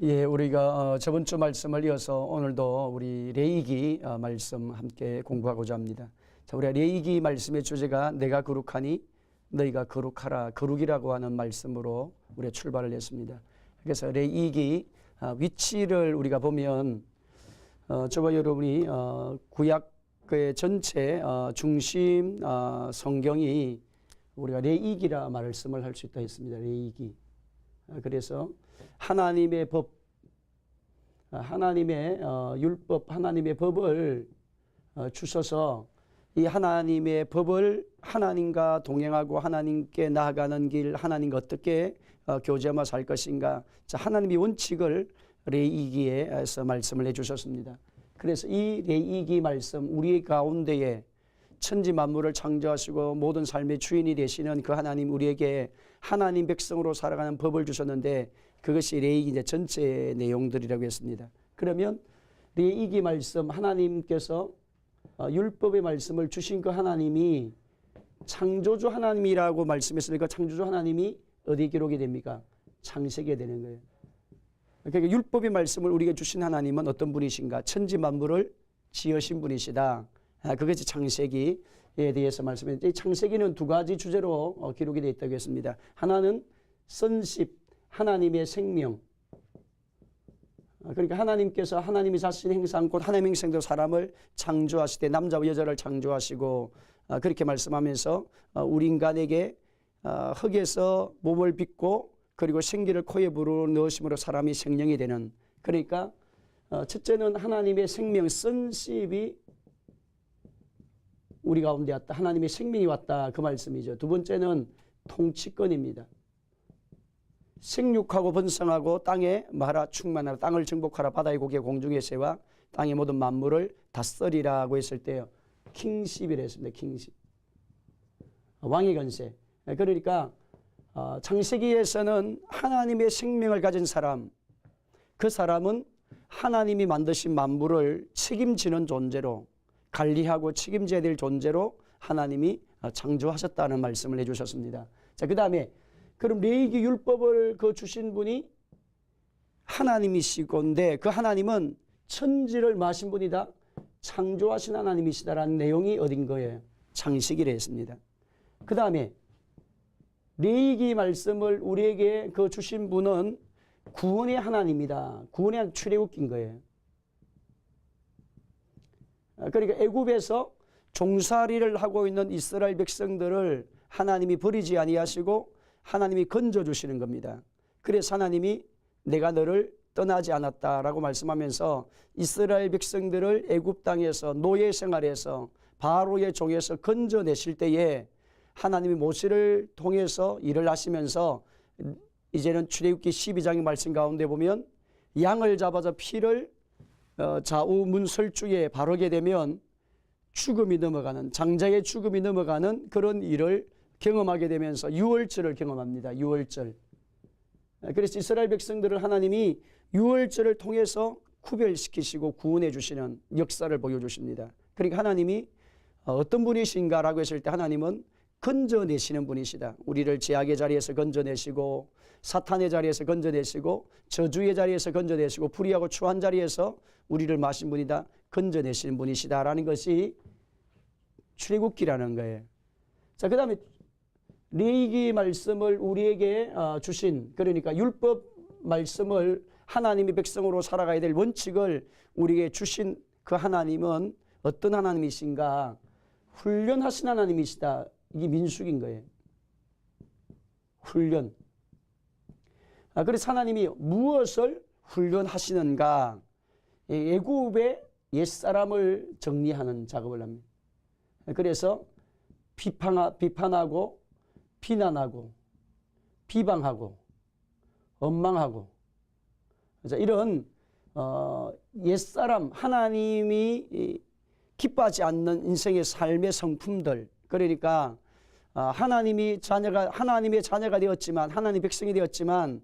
예, 우리가 저번 주 말씀을 이어서 오늘도 우리 레위기 말씀 함께 공부하고자 합니다. 자, 우리가 레위기 말씀의 주제가 내가 거룩하니 너희가 거룩하라, 거룩이라고 하는 말씀으로 우리가 출발을 했습니다. 그래서 레위기 위치를 우리가 보면 저와 여러분이 구약의 전체 중심 성경이 우리가 레위기라 말씀을 할 수 있다 했습니다. 레위기. 그래서 하나님의 법, 하나님의 율법, 하나님의 법을 주셔서 이 하나님의 법을 하나님과 동행하고 하나님께 나아가는 길, 하나님과 어떻게 교제하며 살 것인가, 자, 하나님의 원칙을 레위기에서 말씀을 해주셨습니다. 그래서 이 레위기 말씀, 우리 가운데에 천지 만물을 창조하시고 모든 삶의 주인이 되시는 그 하나님, 우리에게 하나님 백성으로 살아가는 법을 주셨는데 그것이 레위기 이제 전체 내용들이라고 했습니다. 그러면 레위기 말씀, 하나님께서 율법의 말씀을 주신 그 하나님이 창조주 하나님이라고 말씀했으니까 창조주 하나님이 어디 기록이 됩니까? 창세기에 되는 거예요. 그러니까 율법의 말씀을 우리에게 주신 하나님은 어떤 분이신가? 천지 만물을 지으신 분이시다. 그것이 창세기에 대해서 말씀했는데, 창세기는 두 가지 주제로 기록이 되어 있다고 했습니다. 하나는 선십, 하나님의 생명. 그러니까 하나님께서 하나님이 자신의 행상 곧 하나님의 행성대로 사람을 창조하실 때 남자와 여자를 창조하시고 그렇게 말씀하면서 우리 인간에게 흙에서 몸을 빚고 그리고 생기를 코에 불어 넣으심으로 사람이 생명이 되는, 그러니까 첫째는 하나님의 생명 선십이 우리 가운데 왔다. 하나님의 생명이 왔다. 그 말씀이죠. 두 번째는 통치권입니다. 생육하고 번성하고 땅에 마라 충만하라, 땅을 정복하라, 바다의 고기 공중의 새와 땅의 모든 만물을 다스리라고 했을 때요, 킹십이라 했습니다. 킹십, 왕의 권세. 그러니까 창세기에서는 하나님의 생명을 가진 사람, 그 사람은 하나님이 만드신 만물을 책임지는 존재로, 관리하고 책임져야 될 존재로 하나님이 창조하셨다는 말씀을 해주셨습니다. 자, 그 다음에 그럼 레위기 율법을 주신 분이 하나님이시건데 그 하나님은 천지를 마신 분이다, 창조하신 하나님이시다라는 내용이 어딘 거예요? 창세기에 있습니다. 그 다음에 레위기 말씀을 우리에게 주신 분은 구원의 하나님이다. 구원의 출애굽기인 거예요. 그러니까 애굽에서 종살이를 하고 있는 이스라엘 백성들을 하나님이 버리지 아니하시고 하나님이 건져주시는 겁니다. 그래서 하나님이 내가 너를 떠나지 않았다라고 말씀하면서 이스라엘 백성들을 애굽 땅에서 노예 생활에서 바로의 종에서 건져내실 때에 하나님이 모세를 통해서 일을 하시면서 이제는 출애굽기 12장의 말씀 가운데 보면 양을 잡아서 피를 좌우 문설주에 바르게 되면 죽음이 넘어가는, 장자의 죽음이 넘어가는 그런 일을 경험하게 되면서 유월절을 경험합니다. 유월절. 그래서 이스라엘 백성들을 하나님이 유월절을 통해서 구별시키시고 구원해 주시는 역사를 보여주십니다. 그러니까 하나님이 어떤 분이신가라고 했을 때 하나님은 건져내시는 분이시다. 우리를 죄악의 자리에서 건져내시고 사탄의 자리에서 건져내시고 저주의 자리에서 건져내시고 불의하고 추한 자리에서 우리를 마신 분이다, 건져내시는 분이시다라는 것이 출애굽기라는 거예요. 자, 그 다음에 레위기 말씀을 우리에게 주신, 그러니까 율법 말씀을 하나님의 백성으로 살아가야 될 원칙을 우리에게 주신 그 하나님은 어떤 하나님이신가? 훈련하신 하나님이시다. 이게 민수기인 거예요. 훈련. 그래서 하나님이 무엇을 훈련하시는가? 애굽의 옛사람을 정리하는 작업을 합니다. 그래서 비판하고 비난하고 비방하고 원망하고 이런 옛사람, 하나님이 기뻐하지 않는 인생의 삶의 성품들, 그러니까 하나님의 자녀가 되었지만, 하나님의 백성이 되었지만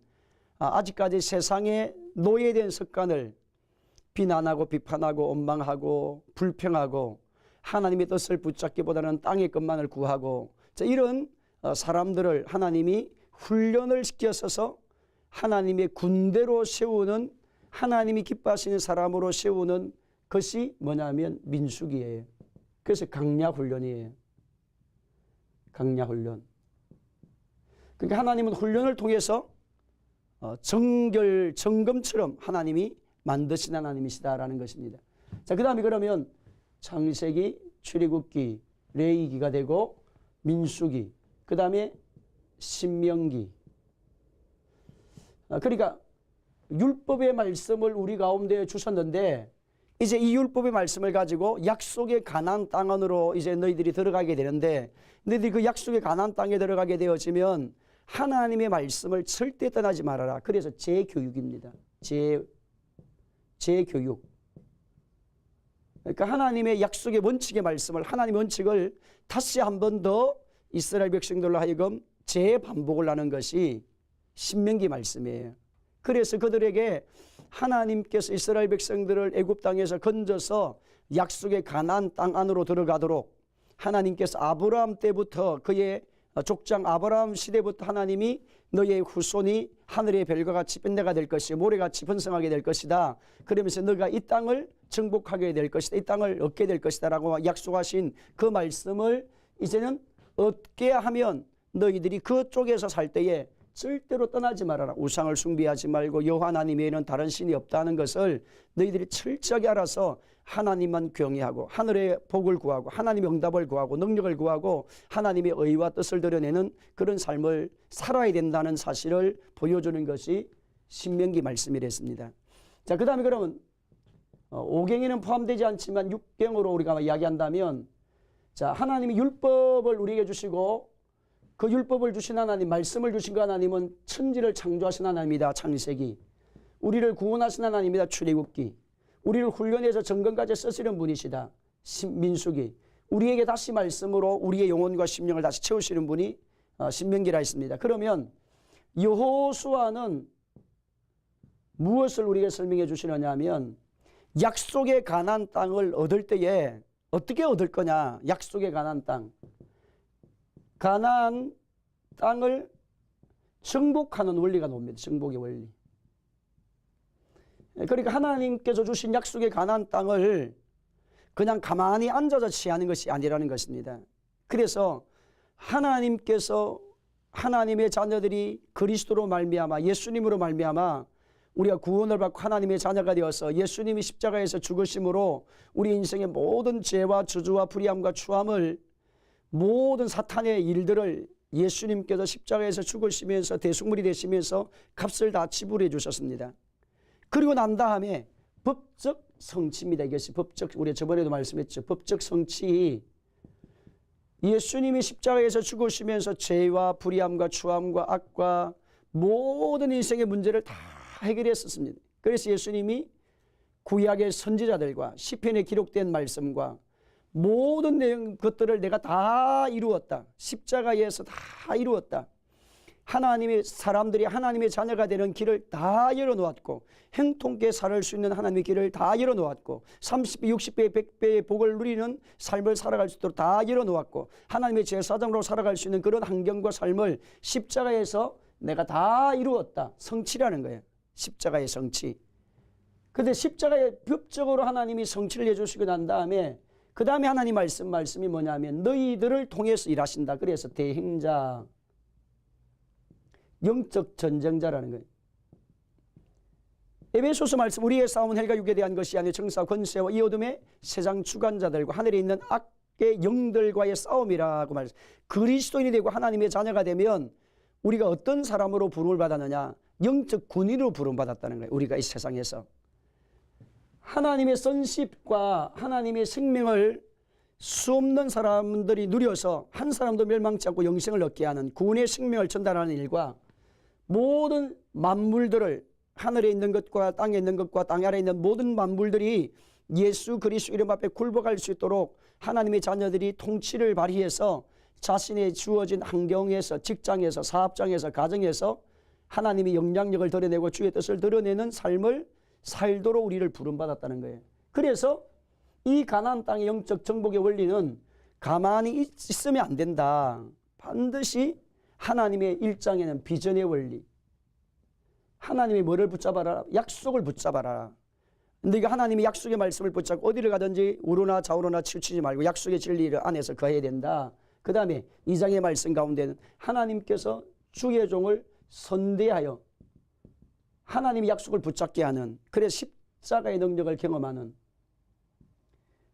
아직까지 세상에 노예된 습관을 비난하고 비판하고 원망하고 불평하고 하나님의 뜻을 붙잡기보다는 땅의 것만을 구하고 이런 사람들을 하나님이 훈련을 시켜서서 하나님의 군대로 세우는, 하나님이 기뻐하시는 사람으로 세우는 것이 뭐냐면 민수기예요. 그래서 강야훈련이에요. 강야훈련. 그러니까 하나님은 훈련을 통해서 정금처럼 하나님이 만드신 하나님이시다라는 것입니다. 자, 그 다음에 그러면 창세기, 출애굽기, 레위기가 되고 민수기, 그 다음에 신명기. 그러니까 율법의 말씀을 우리 가운데 주셨는데 이제 이 율법의 말씀을 가지고 약속의 가나안 땅 안으로 이제 너희들이 들어가게 되는데, 너희들이 그 약속의 가나안 땅에 들어가게 되어지면 하나님의 말씀을 절대 떠나지 말아라. 그래서 재교육입니다. 재교육. 그러니까 하나님의 약속의 원칙의 말씀을, 하나님의 원칙을 다시 한 번 더 이스라엘 백성들로 하여금 재반복을 하는 것이 신명기 말씀이에요. 그래서 그들에게 하나님께서 이스라엘 백성들을 애굽 땅에서 건져서 약속의 가나안 땅 안으로 들어가도록 하나님께서 아브라함 때부터, 그의 족장 아브라함 시대부터 하나님이 너의 후손이 하늘의 별과 같이 밴대가 될 것이요 모래같이 번성하게 될 것이다. 그러면서 너가 이 땅을 정복하게 될 것이다. 이 땅을 얻게 될 것이다 라고 약속하신 그 말씀을 이제는 얻게 하면 너희들이 그쪽에서 살 때에 절대로 떠나지 말아라. 우상을 숭배하지 말고 여호와 하나님 외에는 다른 신이 없다는 것을 너희들이 철저하게 알아서 하나님만 경외하고 하늘의 복을 구하고 하나님의 응답을 구하고 능력을 구하고 하나님의 의와 뜻을 드러내는 그런 삶을 살아야 된다는 사실을 보여주는 것이 신명기 말씀이랬습니다. 자, 그 다음에 그러면 5경에는 포함되지 않지만 6경으로 우리가 이야기한다면, 자, 하나님이 율법을 우리에게 주시고 그 율법을 주신 하나님, 말씀을 주신 그 하나님은 천지를 창조하신 하나님이다. 창세기. 우리를 구원하신 하나님이다. 출애굽기. 우리를 훈련해서 정금까지 쓰시는 분이시다. 민수기. 우리에게 다시 말씀으로 우리의 영혼과 심령을 다시 채우시는 분이 신명기라 했습니다. 그러면 여호수아는 무엇을 우리에게 설명해 주시느냐 하면, 약속의 가나안 땅을 얻을 때에 어떻게 얻을 거냐. 약속의 가나안 땅. 가나안 땅을 정복하는 원리가 나옵니다. 정복의 원리. 그러니까 하나님께서 주신 약속의 가나안 땅을 그냥 가만히 앉아서 취하는 것이 아니라는 것입니다. 그래서 하나님께서, 하나님의 자녀들이 그리스도로 말미암아, 예수님으로 말미암아 우리가 구원을 받고 하나님의 자녀가 되어서 예수님이 십자가에서 죽으심으로 우리 인생의 모든 죄와 저주와 불의함과 추함을, 모든 사탄의 일들을 예수님께서 십자가에서 죽으시면서 대속물이 되시면서 값을 다 지불해 주셨습니다. 그리고 난 다음에 법적 성취입니다. 이것이 법적, 우리 저번에도 말씀했죠. 법적 성취. 예수님이 십자가에서 죽으시면서 죄와 불의함과 추함과 악과 모든 인생의 문제를 다 해결했었습니다. 그래서 예수님이 구약의 선지자들과 시편에 기록된 말씀과 모든 내용 것들을 내가 다 이루었다. 십자가에서 다 이루었다. 하나님의 사람들이 하나님의 자녀가 되는 길을 다 열어놓았고, 형통케 살 수 있는 하나님의 길을 다 열어놓았고, 30배, 60배, 100배의 복을 누리는 삶을 살아갈 수 있도록 다 열어놓았고, 하나님의 제사장으로 살아갈 수 있는 그런 환경과 삶을 십자가에서 내가 다 이루었다. 성취라는 거예요. 십자가의 성취. 그런데 십자가의 법적으로 하나님이 성취를 해주시고 난 다음에 그 다음에 하나님 말씀이 뭐냐면 너희들을 통해서 일하신다. 그래서 대행자, 영적 전쟁자라는 거예요. 에베소서 말씀, 우리의 싸움은 혈과 육에 대한 것이 아니라 정사 권세와 이 어둠의 세상 주관자들과 하늘에 있는 악의 영들과의 싸움이라고 말했어요. 그리스도인이 되고 하나님의 자녀가 되면 우리가 어떤 사람으로 부름을 받았느냐, 영적 군인으로 부름받았다는 거예요. 우리가 이 세상에서 하나님의 선십과 하나님의 생명을 수없는 사람들이 누려서 한 사람도 멸망치 않고 영생을 얻게 하는 구원의 생명을 전달하는 일과, 모든 만물들을, 하늘에 있는 것과 땅에 있는 것과 땅 아래에 있는 모든 만물들이 예수 그리스도 이름 앞에 굴복할 수 있도록 하나님의 자녀들이 통치를 발휘해서 자신의 주어진 환경에서, 직장에서, 사업장에서, 가정에서 하나님의 영향력을 드러내고 주의 뜻을 드러내는 삶을 살도록 우리를 부름받았다는 거예요. 그래서 이 가나안 땅의 영적 정복의 원리는 가만히 있으면 안 된다. 반드시 하나님의 일장에는 비전의 원리, 하나님이 뭐를 붙잡아라? 약속을 붙잡아라. 너희가 하나님의 약속의 말씀을 붙잡고 어디를 가든지 우로나 좌우로나 치우치지 말고 약속의 진리를 안에서 거해야 된다. 그 다음에 2장의 말씀 가운데는 하나님께서 주의 종을 선대하여 하나님의 약속을 붙잡게 하는, 그래서 십자가의 능력을 경험하는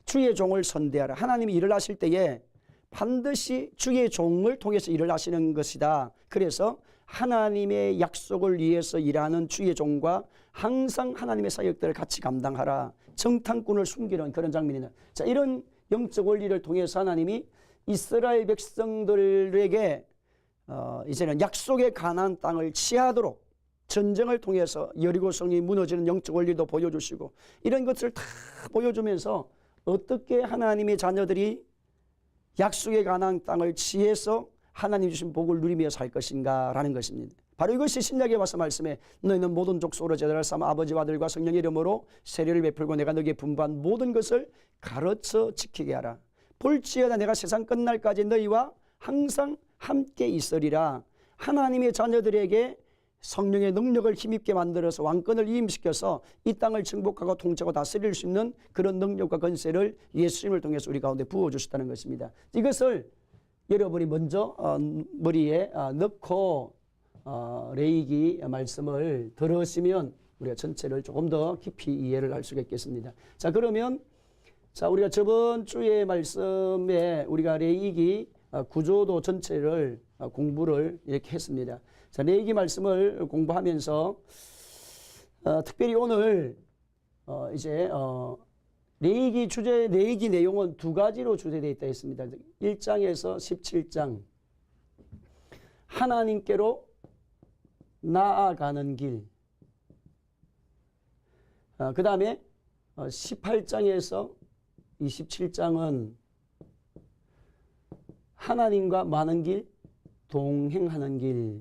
주의 종을 선대하라. 하나님이 일을 하실 때에 반드시 주의 종을 통해서 일을 하시는 것이다. 그래서 하나님의 약속을 위해서 일하는 주의 종과 항상 하나님의 사역들을 같이 감당하라. 정탐꾼을 숨기는 그런 장면이네. 자, 이런 영적 원리를 통해서 하나님이 이스라엘 백성들에게 이제는 약속의 가나안 땅을 취하도록 전쟁을 통해서 여리고 성이 무너지는 영적 원리도 보여주시고, 이런 것을 다 보여주면서 어떻게 하나님의 자녀들이 약속의 가나안 땅을 취해서 하나님 주신 복을 누리며 살 것인가 라는 것입니다. 바로 이것이 신약에 와서 말씀해 너희는 모든 족속으로 제자를 삼아 아버지와 아들과 성령의 이름으로 세례를 베풀고 내가 너희에게 분부한 모든 것을 가르쳐 지키게 하라. 볼지어다 내가 세상 끝날까지 너희와 항상 함께 있으리라. 하나님의 자녀들에게 성령의 능력을 힘입게 만들어서 왕권을 이임시켜서 이 땅을 정복하고 통치하고 다스릴 수 있는 그런 능력과 권세를 예수님을 통해서 우리 가운데 부어주셨다는 것입니다. 이것을 여러분이 먼저 머리에 넣고 레위기 말씀을 들으시면 우리가 전체를 조금 더 깊이 이해를 할 수가 있겠습니다. 자, 그러면 우리가 저번 주의 말씀에 우리가 레위기 구조도 전체를 공부를 이렇게 했습니다. 자, 레위기 말씀을 공부하면서 특별히 오늘 이제 레위기 주제, 레위기 내용은 두 가지로 주제되어 있다 했습니다. 1장에서 17장 하나님께로 나아가는 길, 그 다음에 18장에서 27장은 하나님과 많은 길, 동행하는 길,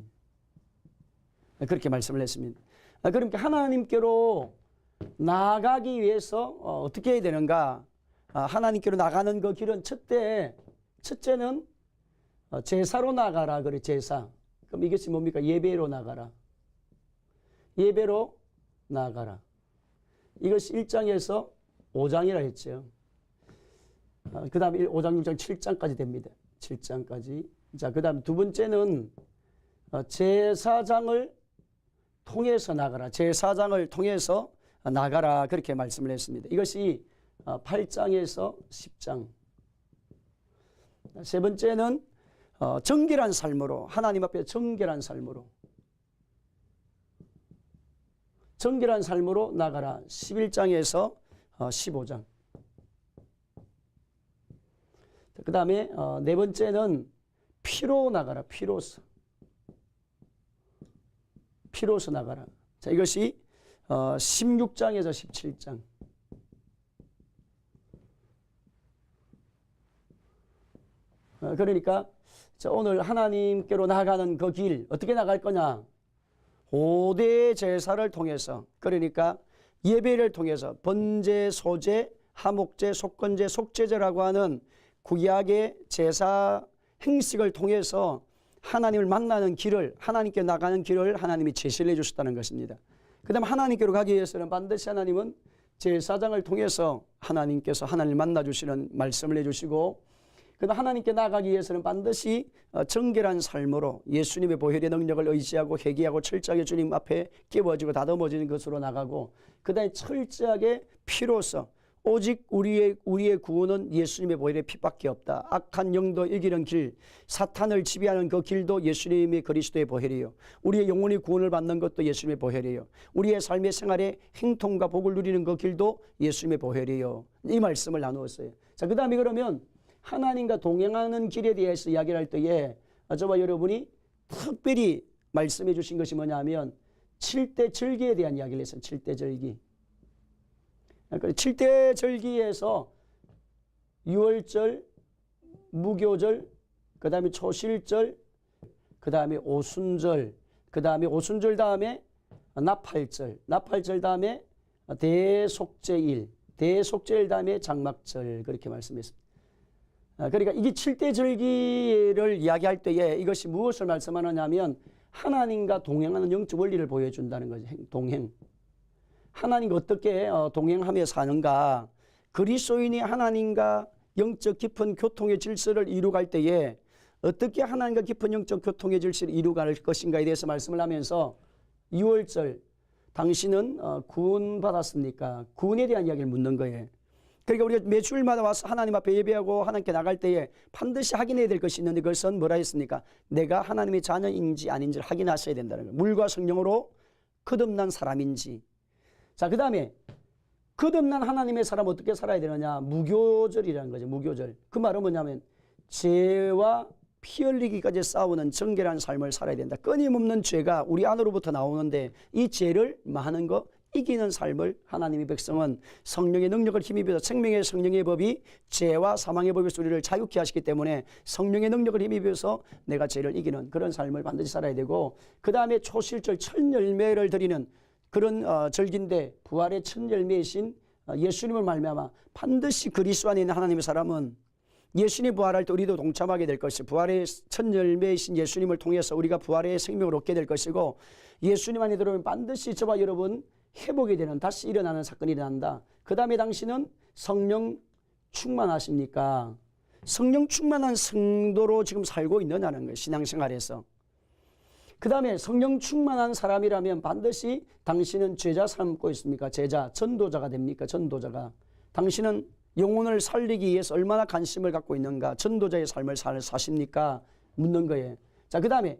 그렇게 말씀을 했습니다. 그러니까 하나님께로 나아가기 위해서 어떻게 해야 되는가? 하나님께로 나가는 그 길은 첫째는 제사로 나가라. 그래, 제사. 그럼 이것이 뭡니까? 예배로 나가라. 예배로 나가라. 이것이 1장에서 5장이라 했죠. 그 다음에 5장, 6장, 7장까지 됩니다. 7장까지. 자, 그 다음 두 번째는 제사장을 통해서 나가라. 제사장을 통해서 나가라. 그렇게 말씀을 했습니다. 이것이 8장에서 10장. 세 번째는 정결한 삶으로, 하나님 앞에 정결한 삶으로, 정결한 삶으로 나가라. 11장에서 15장. 그 다음에 네 번째는 피로 나가라. 피로서. 피로서 나가라. 자, 이것이 16장에서 17장. 그러니까 오늘 하나님께로 나가는 그 길 어떻게 나갈 거냐? 5대 제사를 통해서, 그러니까 예배를 통해서 번제, 소제, 하목제, 속건제, 속제제라고 하는 구약의 제사 행식을 통해서 하나님을 만나는 길을, 하나님께 나가는 길을 하나님이 제시를 해주셨다는 것입니다. 그 다음 하나님께로 가기 위해서는 반드시 하나님은 제사장을 통해서 하나님께서 하나님을 만나주시는 말씀을 해주시고, 그 다음 하나님께 나가기 위해서는 반드시 정결한 삶으로 예수님의 보혈의 능력을 의지하고 회개하고 철저하게 주님 앞에 깨워지고 다듬어지는 것으로 나가고, 그 다음에 철저하게 피로서 오직 우리의 구원은 예수님의 보혈의 피밖에 없다. 악한 영도 이기는 길, 사탄을 지배하는 그 길도 예수님의 그리스도의 보혈이요, 우리의 영혼이 구원을 받는 것도 예수님의 보혈이요, 우리의 삶의 생활에 행통과 복을 누리는 그 길도 예수님의 보혈이요. 이 말씀을 나누었어요. 자, 그 다음에 그러면 하나님과 동행하는 길에 대해서 이야기를 할 때에 저와 여러분이 특별히 말씀해 주신 것이 뭐냐면 7대 절기에 대한 이야기를 했어요. 7대 절기. 7대 절기에서 유월절, 무교절, 그 다음에 초실절, 그 다음에 오순절, 그 다음에 오순절 다음에 나팔절, 나팔절 다음에 대속제일, 대속제일 다음에 장막절, 그렇게 말씀했습니다. 그러니까 이게 7대 절기를 이야기할 때에 이것이 무엇을 말씀하느냐면 하나님과 동행하는 영적 원리를 보여준다는 거죠. 동행. 하나님과 어떻게 동행하며 사는가. 그리스도인이 하나님과 영적 깊은 교통의 질서를 이루갈 때에 어떻게 하나님과 깊은 영적 교통의 질서를 이루갈 것인가에 대해서 말씀을 하면서 6월절 당신은 구원 받았습니까? 구원에 대한 이야기를 묻는 거예요. 그러니까 우리가 매주일마다 와서 하나님 앞에 예배하고 하나님께 나갈 때에 반드시 확인해야 될 것이 있는데 그것은 뭐라 했습니까? 내가 하나님의 자녀인지 아닌지를 확인하셔야 된다는 거예요. 물과 성령으로 거듭난 사람인지. 자, 그 다음에 거듭난 하나님의 사람 어떻게 살아야 되느냐? 무교절이라는 거죠. 무교절. 그 말은 뭐냐면 죄와 피 흘리기까지 싸우는 정결한 삶을 살아야 된다. 끊임없는 죄가 우리 안으로부터 나오는데 이 죄를 많은 거 이기는 삶을 하나님의 백성은 성령의 능력을 힘입어서 생명의 성령의 법이 죄와 사망의 법에서 우리를 자유케 하시기 때문에 성령의 능력을 힘입어서 내가 죄를 이기는 그런 삶을 반드시 살아야 되고, 그 다음에 초실절 첫 열매를 드리는 그런 절기인데 부활의 첫 열매이신 예수님을 말미암아 반드시 그리스도 안에 있는 하나님의 사람은 예수님이 부활할 때 우리도 동참하게 될 것이고 부활의 첫 열매이신 예수님을 통해서 우리가 부활의 생명을 얻게 될 것이고, 예수님 안에 들어오면 반드시 저와 여러분 회복이 되는 다시 일어나는 사건이 일어난다. 그 다음에 당신은 성령 충만하십니까? 성령 충만한 성도로 지금 살고 있느냐는 거예요. 신앙생활에서. 그 다음에 성령 충만한 사람이라면 반드시 당신은 제자 삼고 있습니까? 제자, 전도자가 됩니까? 전도자가. 당신은 영혼을 살리기 위해서 얼마나 관심을 갖고 있는가? 전도자의 삶을 사십니까? 묻는 거예요. 자, 그 다음에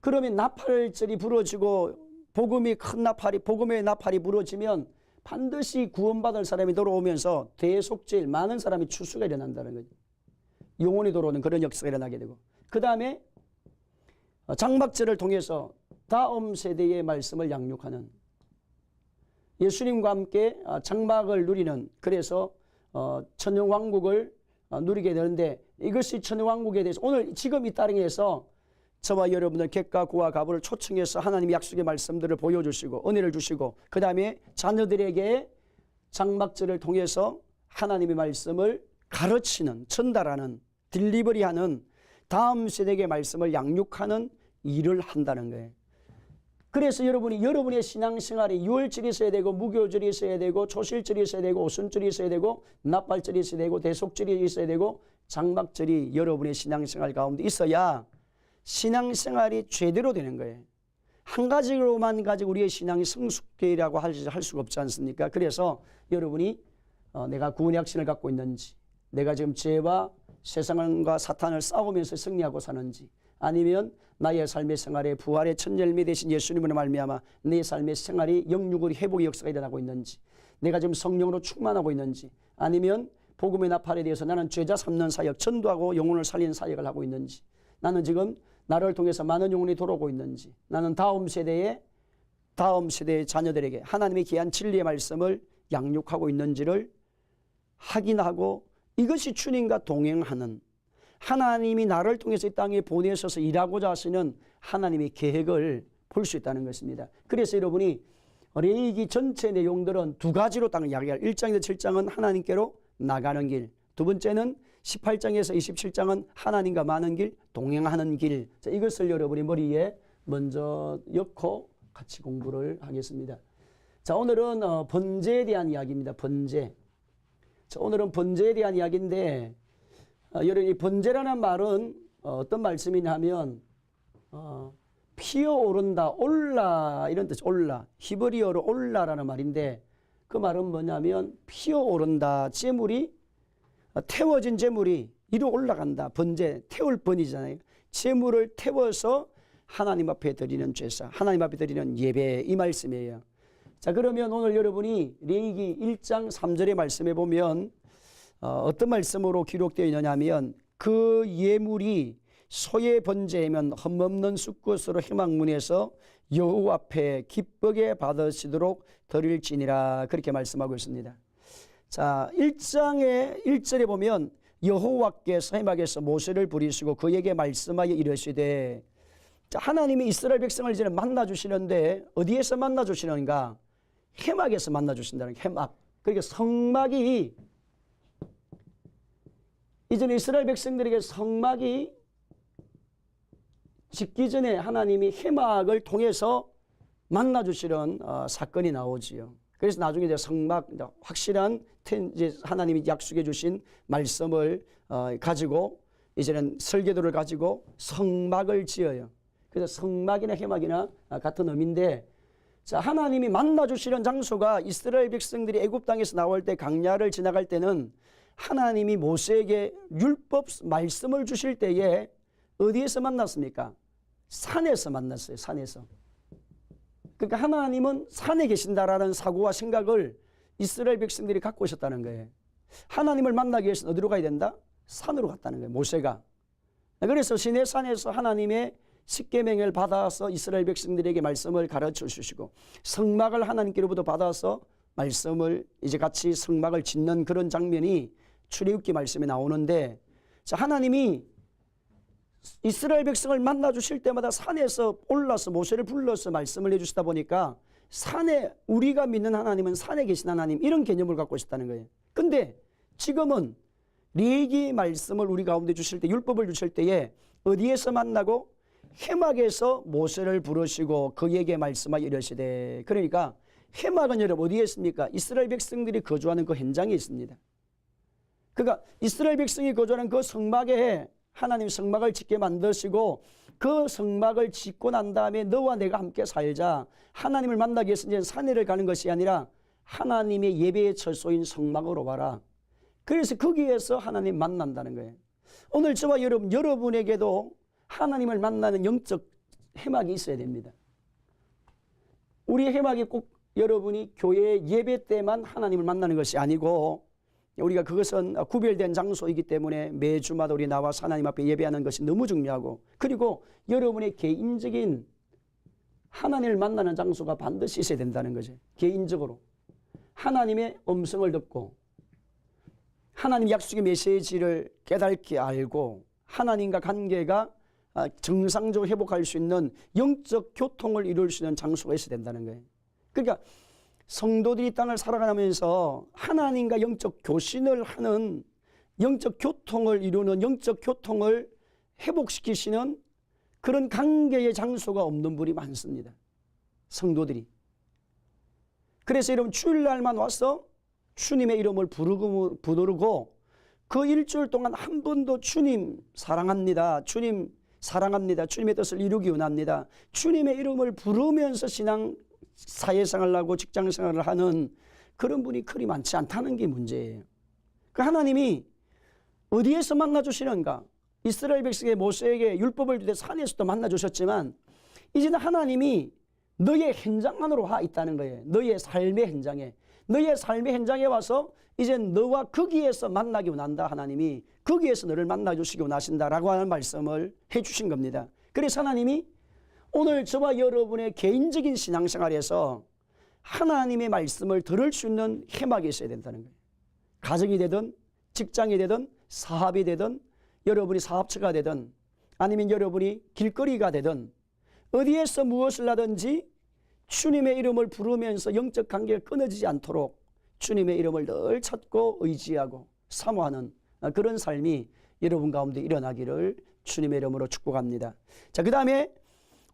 그러면 나팔절이 부러지고 복음의 나팔이 부러지면 반드시 구원받을 사람이 돌아오면서 대속죄일 많은 사람이 추수가 일어난다는 거죠. 영혼이 돌아오는 그런 역사가 일어나게 되고, 그 다음에 장막절을 통해서 다음 세대의 말씀을 양육하는, 예수님과 함께 장막을 누리는, 그래서 천영왕국을 누리게 되는데 이것이 천영왕국에 대해서 오늘 지금 이 따릉에서 저와 여러분들 객과 구와 가부를 초청해서 하나님의 약속의 말씀들을 보여주시고 은혜를 주시고, 그 다음에 자녀들에게 장막절을 통해서 하나님의 말씀을 가르치는, 전달하는, 딜리버리하는, 다음 세대에게 말씀을 양육하는 일을 한다는 거예요. 그래서 여러분의 신앙생활이 유월절이 있어야 되고 무교절이 있어야 되고 초실절이 있어야 되고 오순절이 있어야 되고 나팔절이 있어야 되고 대속절이 있어야 되고 장막절이 여러분의 신앙생활 가운데 있어야 신앙생활이 제대로 되는 거예요. 한 가지로만 가지고 우리의 신앙이 성숙되라고 할 수가 없지 않습니까? 그래서 여러분이 내가 구원의 확신을 갖고 있는지, 내가 지금 죄와 세상과 사탄을 싸우면서 승리하고 사는지, 아니면 나의 삶의 생활에 부활의 첫 열매 되신 예수님으로 말미암아 내 삶의 생활이 영육으로 회복의 역사가 일어나고 있는지, 내가 지금 성령으로 충만하고 있는지, 아니면 복음의 나팔에 대해서 나는 죄자 삼는 사역, 전도하고 영혼을 살리는 사역을 하고 있는지, 나는 지금 나를 통해서 많은 영혼이 돌아오고 있는지, 나는 다음 세대의 자녀들에게 하나님의 귀한 진리의 말씀을 양육하고 있는지를 확인하고, 이것이 주님과 동행하는, 하나님이 나를 통해서 이 땅에 보내셔서 일하고자 하시는 하나님의 계획을 볼 수 있다는 것입니다. 그래서 여러분이 레위기 전체 내용들은 두 가지로 딱 이야기할, 1장에서 7장은 하나님께로 나가는 길, 두 번째는 18장에서 27장은 하나님과 많은 길, 동행하는 길. 자, 이것을 여러분이 머리에 먼저 엮고 같이 공부를 하겠습니다. 자, 오늘은 번제에 대한 이야기입니다. 번제. 자, 오늘은 번제에 대한 이야기인데, 여러분, 이 번제라는 말은 어떤 말씀이냐면 피어오른다, 올라, 이런 뜻. 올라, 히브리어로 올라라는 말인데, 그 말은 뭐냐면 피어오른다, 태워진 제물이 위로 올라간다. 번제, 태울 번이잖아요. 제물을 태워서 하나님 앞에 드리는 제사, 하나님 앞에 드리는 예배, 이 말씀이에요. 자, 그러면 오늘 여러분이 레위기 1장 3절의 말씀에 보면 어떤 말씀으로 기록되어 있느냐면, 그 예물이 소의 번제이면 흠없는 수컷으로 희망문에서 여호와 앞에 기쁘게 받으시도록 드릴지니라, 그렇게 말씀하고 있습니다. 자, 1장의 1절에 보면 여호와께서 해막에서 모세를 부리시고 그에게 말씀하여 이르시되, 자, 하나님이 이스라엘 백성을 이제는 만나주시는데 어디에서 만나주시는가? 해막에서 만나주신다는, 해막. 그러니까 성막이 이전에 이스라엘 백성들에게 성막이 짓기 전에 하나님이 해막을 통해서 만나주시는 사건이 나오지요. 그래서 나중에 이제 성막, 확실한 이제 하나님이 약속해 주신 말씀을 가지고 이제는 설계도를 가지고 성막을 지어요. 그래서 성막이나 해막이나 같은 의미인데, 자, 하나님이 만나주시는 장소가 이스라엘 백성들이 애굽 땅에서 나올 때 광야를 지나갈 때는 하나님이 모세에게 율법 말씀을 주실 때에 어디에서 만났습니까? 산에서 만났어요. 산에서. 그러니까 하나님은 산에 계신다라는 사고와 생각을 이스라엘 백성들이 갖고 있었다는 거예요. 하나님을 만나기 위해서는 어디로 가야 된다? 산으로 갔다는 거예요. 모세가. 그래서 시내산에서 하나님의 십계명을 받아서 이스라엘 백성들에게 말씀을 가르쳐 주시고, 성막을 하나님께로부터 받아서 말씀을 이제 같이 성막을 짓는 그런 장면이 출애굽기 말씀에 나오는데, 자, 하나님이 이스라엘 백성을 만나 주실 때마다 산에서 올라서 모세를 불러서 말씀을 해주시다 보니까 산에, 우리가 믿는 하나님은 산에 계신 하나님, 이런 개념을 갖고 있었다는 거예요. 근데 지금은 레위기 말씀을 우리 가운데 주실 때, 율법을 주실 때에 어디에서 만나고? 해막에서 모세를 부르시고 그에게 말씀하여 이르시되. 그러니까 해막은 여러분 어디에 있습니까? 이스라엘 백성들이 거주하는 그 현장에 있습니다. 그러니까 이스라엘 백성이 거주하는 그 성막에 하나님 성막을 짓게 만드시고, 그 성막을 짓고 난 다음에 너와 내가 함께 살자, 하나님을 만나기 위해서 이제 산에를 가는 것이 아니라 하나님의 예배의 처소인 성막으로 가라. 그래서 거기에서 하나님 만난다는 거예요. 오늘 저와 여러분에게도 하나님을 만나는 영적 해막이 있어야 됩니다. 우리의 해막이 꼭 여러분이 교회 예배 때만 하나님을 만나는 것이 아니고, 우리가 그것은 구별된 장소이기 때문에 매주마다 우리 나와서 하나님 앞에 예배하는 것이 너무 중요하고, 그리고 여러분의 개인적인 하나님을 만나는 장소가 반드시 있어야 된다는 거죠. 개인적으로 하나님의 음성을 듣고 하나님 약속의 메시지를 깨닫게 알고 하나님과 관계가 정상적으로 회복할 수 있는 영적 교통을 이룰 수 있는 장소가 있어야 된다는 거예요. 그러니까 성도들이 땅을 살아가면서 하나님과 영적 교신을 하는, 영적 교통을 이루는, 영적 교통을 회복시키시는 그런 관계의 장소가 없는 분이 많습니다. 성도들이. 그래서 여러분 주일날만 와서 주님의 이름을 부르고 그 일주일 동안 한 번도 주님 사랑합니다, 주님 사랑합니다, 주님의 뜻을 이루기 원합니다, 주님의 이름을 부르면서 사회생활을 하고 직장생활을 하는 그런 분이 그리 많지 않다는 게 문제예요. 그 하나님이 어디에서 만나주시는가? 이스라엘 백성의 모세에게 율법을 주되 산에서도 만나주셨지만, 이제는 하나님이 너의 현장 안으로 와 있다는 거예요. 너의 삶의 현장에. 너의 삶의 현장에 와서 이제 너와 거기에서 만나기 원한다. 하나님이 거기에서 너를 만나주시기 원하신다라고 하는 말씀을 해주신 겁니다. 그래서 하나님이 오늘 저와 여러분의 개인적인 신앙생활에서 하나님의 말씀을 들을 수 있는 해막이 있어야 된다는 거예요. 가정이 되든 직장이 되든 사업이 되든 여러분이 사업처가 되든 아니면 여러분이 길거리가 되든 어디에서 무엇을 하든지 주님의 이름을 부르면서 영적 관계가 끊어지지 않도록 주님의 이름을 늘 찾고 의지하고 사모하는 그런 삶이 여러분 가운데 일어나기를 주님의 이름으로 축복합니다. 자, 그 다음에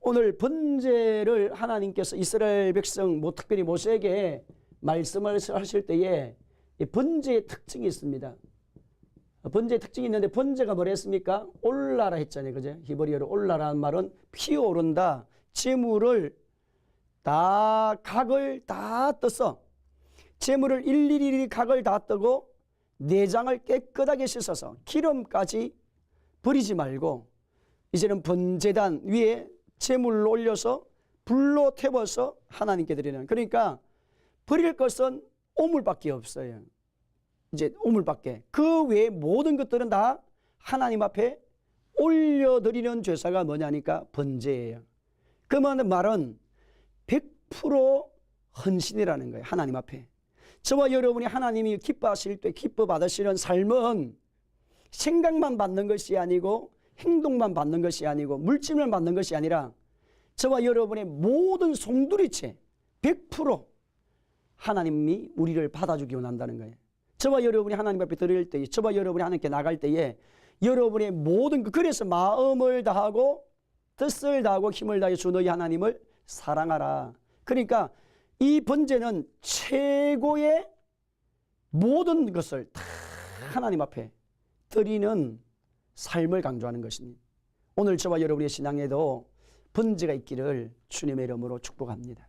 오늘 번제를 하나님께서 이스라엘 백성, 특별히 모세에게 말씀을 하실 때에 번제의 특징이 있습니다. 번제의 특징이 있는데, 번제가 뭐라 했습니까? 올라라 했잖아요. 그죠? 히브리어로 올라라는 말은 피어오른다. 재물을 다 각을 다 떠서, 재물을 일일이 각을 다 뜨고 내장을 깨끗하게 씻어서 기름까지 버리지 말고 이제는 번제단 위에 재물을 올려서 불로 태워서 하나님께 드리는, 그러니까 버릴 것은 오물밖에 없어요. 이제 오물밖에. 그 외에 모든 것들은 다 하나님 앞에 올려드리는 제사가 뭐냐니까 번제예요. 그 말은 100% 헌신이라는 거예요. 하나님 앞에. 저와 여러분이 하나님이 기뻐하실 때 기뻐 받으시는 삶은 생각만 받는 것이 아니고 행동만 받는 것이 아니고 물질만 받는 것이 아니라 저와 여러분의 모든 송두리째 100% 하나님이 우리를 받아주기 원한다는 거예요. 저와 여러분이 하나님 앞에 드릴 때에, 저와 여러분이 하나님께 나갈 때에 여러분의 모든 그래서 마음을 다하고 뜻을 다하고 힘을 다해 주 너희 하나님을 사랑하라. 그러니까 이 번제는 최고의 모든 것을 다 하나님 앞에 드리는 삶을 강조하는 것입니다. 오늘 저와 여러분의 신앙에도 번제가 있기를 주님의 이름으로 축복합니다.